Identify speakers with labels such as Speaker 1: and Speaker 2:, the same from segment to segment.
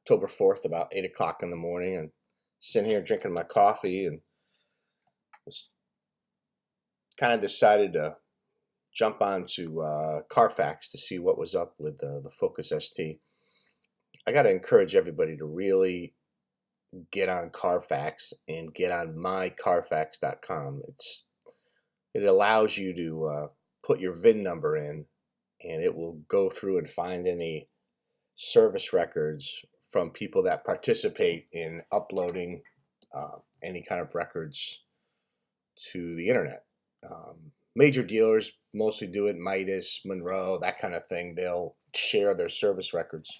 Speaker 1: October 4th, about 8 o'clock in the morning, and sitting here drinking my coffee, and was kind of decided to jump onto Carfax to see what was up with the Focus ST. I got to encourage everybody to really get on Carfax and get on mycarfax.com. It allows you to put your VIN number in, and it will go through and find any service records from people that participate in uploading any kind of records to the internet. Major dealers mostly do it, Midas, Monroe, that kind of thing. They'll share their service records.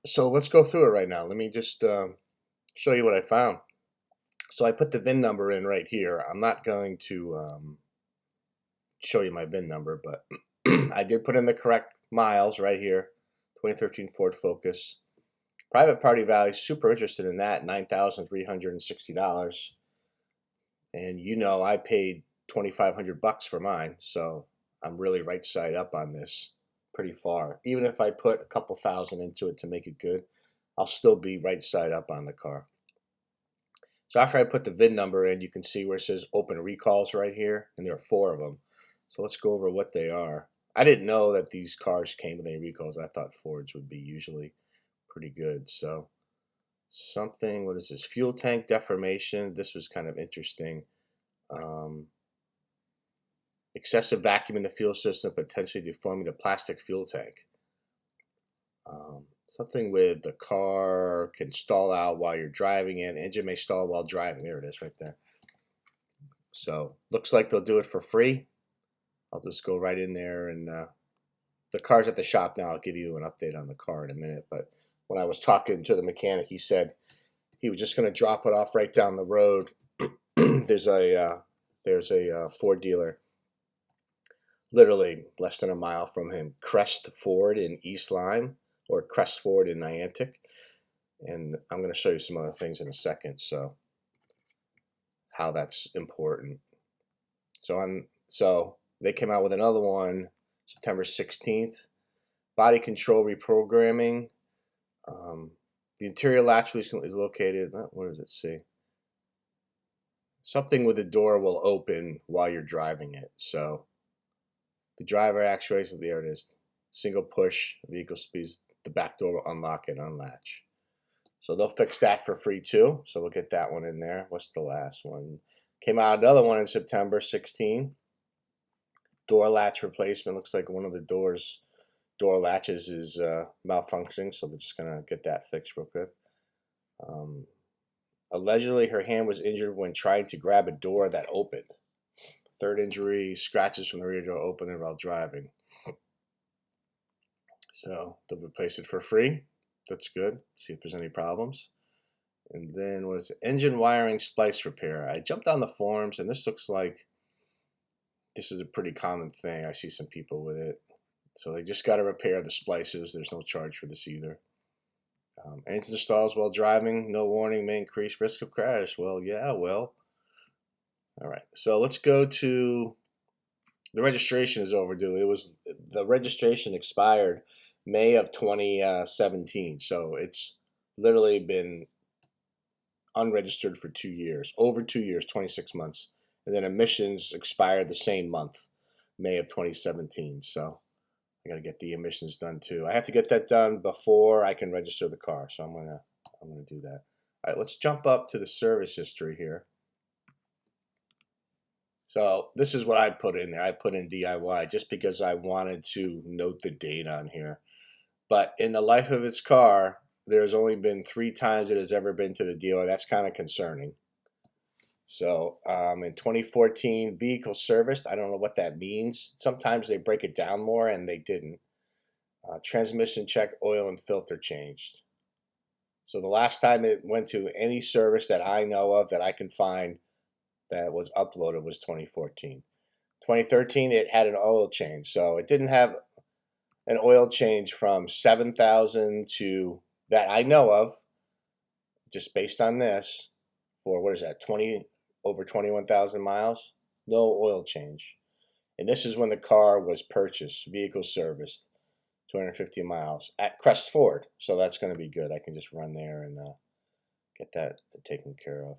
Speaker 1: So let's go through it right now. Let me just show you what I found. So I put the VIN number in right here. I'm not going to show you my VIN number, but I did put in the correct miles right here. 2013 Ford Focus. Private party value, super interested in that, $9,360. And you know I paid $2,500 for mine, so I'm really right side up on this pretty far. Even if I put a couple thousand into it to make it good, I'll still be right side up on the car. So after I put the VIN number in, you can see where it says open recalls right here, and there are 4 of them. So let's go over what they are. I didn't know that these cars came with any recalls. I thought Fords would be usually pretty good. So something, what is this? Fuel tank deformation. This was kind of interesting. Excessive vacuum in the fuel system, potentially deforming the plastic fuel tank. Something with the car can stall out while you're driving it. Engine may stall while driving. There it is right there. So looks like they'll do it for free. I'll just go right in there, and the car's at the shop now. I'll give you an update on the car in a minute. But when I was talking to the mechanic, he said he was just going to drop it off right down the road. There's a Ford dealer literally less than a mile from him, Crest Ford in East Lyme, or Crest Ford in Niantic. And I'm going to show you some other things in a second, so how that's important. So they came out with another one September 16th. Body control reprogramming. The interior latch is located, what does it say? Something with the door will open while you're driving it. So the driver actuates, there it is. Single push, vehicle speeds, the back door will unlock and unlatch. So they'll fix that for free too. So we'll get that one in there. What's the last one? Came out another one in September 16. Door latch replacement. Looks like one of the door latches is malfunctioning, so they're just gonna get that fixed real quick. Allegedly, her hand was injured when trying to grab a door that opened. Third injury: scratches from the rear door opening while driving. So they'll replace it for free. That's good. See if there's any problems. And then what is it? Engine wiring splice repair. I jumped on the forums, and this looks like this is a pretty common thing. I see some people with it. So they just got to repair the splices. There's no charge for this either. Engine stalls while driving. No warning, may increase risk of crash. Well, yeah, well. All right. So let's go to the registration is overdue. The registration expired May of 2017. So it's literally been unregistered for 2 years, over 2 years, 26 months. And then emissions expired the same month, May of 2017. So I got to get the emissions done too. I have to get that done before I can register the car. So I'm gonna do that. All right, let's jump up to the service history here. So this is what I put in there. I put in DIY just because I wanted to note the date on here. But in the life of its car, there's only been 3 times it has ever been to the dealer. That's kind of concerning. So in 2014, vehicle serviced. I don't know what that means. Sometimes they break it down more, and they didn't. Transmission check, oil and filter changed. So the last time it went to any service that I know of that I can find that was uploaded was 2014. 2013, it had an oil change. So it didn't have an oil change from 7,000 to, that I know of, just based on this, for what is that, over 21,000 miles, no oil change. And this is when the car was purchased, vehicle serviced. 250 miles at Crest Ford. So that's going to be good. I can just run there and get that taken care of.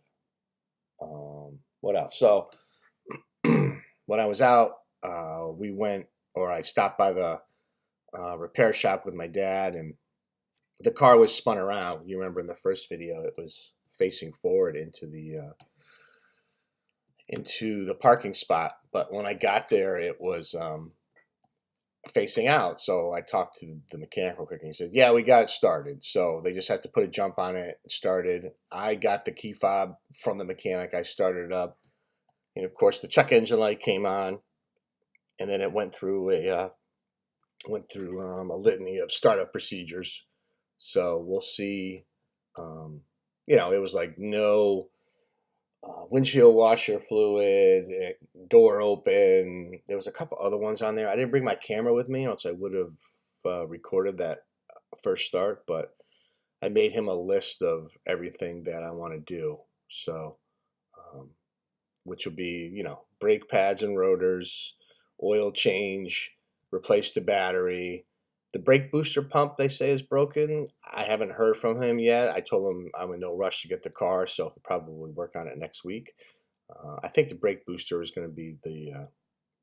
Speaker 1: What else? So when I was out, I stopped by the repair shop with my dad, and the car was spun around. You remember in the first video, it was facing forward into the parking spot. But when I got there, it was facing out. So I talked to the mechanic real quick, and he said, "Yeah, we got it started." So they just had to put a jump on it. It started. I got the key fob from the mechanic. I started it up, and of course the check engine light came on, and then it went through a litany of startup procedures. So we'll see. It was like no windshield washer fluid, door open. There was a couple other ones on there. I didn't bring my camera with me, else I would have recorded that first start. But I made him a list of everything that I want to do. So, which will be, brake pads and rotors, oil change, replace the battery. The brake booster pump, they say, is broken. I haven't heard from him yet. I told him I'm in no rush to get the car, so he'll probably work on it next week. I think the brake booster is going to be the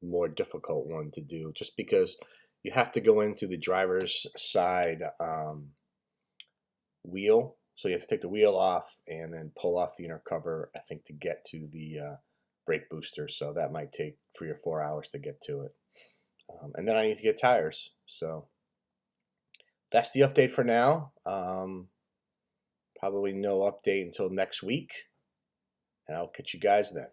Speaker 1: more difficult one to do, just because you have to go into the driver's side wheel. So you have to take the wheel off and then pull off the inner cover, I think, to get to the brake booster. So that might take 3 or 4 hours to get to it. And then I need to get tires. So that's the update for now. Probably no update until next week. And I'll catch you guys then.